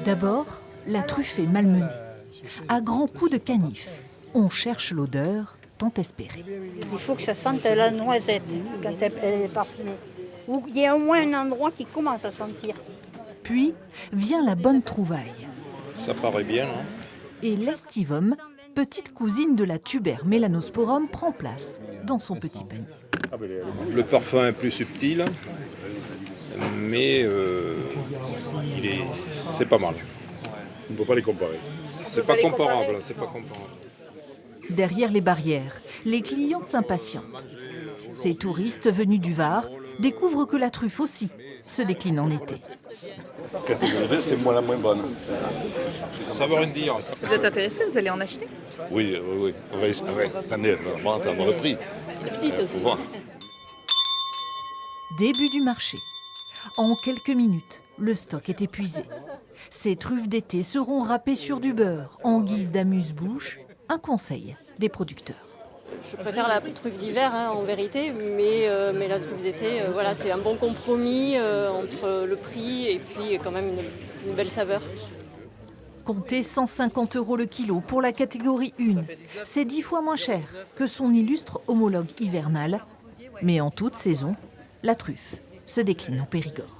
D'abord, la truffe est malmenée. À grands coups de canif, on cherche l'odeur tant espérée. Il faut que ça sente la noisette quand elle est parfumée. Ou il y a au moins un endroit qui commence à sentir. Puis vient la bonne trouvaille. Ça paraît bien, hein? Et l'estivum, petite cousine de la tuber melanosporum, prend place dans son petit panier. Le parfum est plus subtil, mais c'est pas mal. On ne peut pas les comparer. C'est pas comparable, c'est pas comparable. Derrière les barrières, les clients s'impatientent. Ces touristes venus du Var découvrent que la truffe aussi se décline en été. Catégorie, c'est moi la moins bonne. Ça veut rien dire. Vous êtes intéressé, vous allez en acheter? Oui. On va attendez, on va entendre le prix. Il faut voir. Début du marché. En quelques minutes, le stock est épuisé. Ces truffes d'été seront râpées sur du beurre en guise d'amuse-bouche. Un conseil des producteurs. Je préfère la truffe d'hiver en vérité, mais la truffe d'été, voilà, c'est un bon compromis entre le prix et puis quand même une belle saveur. Comptez 150 € le kilo pour la catégorie 1. C'est 10 fois moins cher que son illustre homologue hivernal. Mais en toute saison, la truffe se décline en Périgord.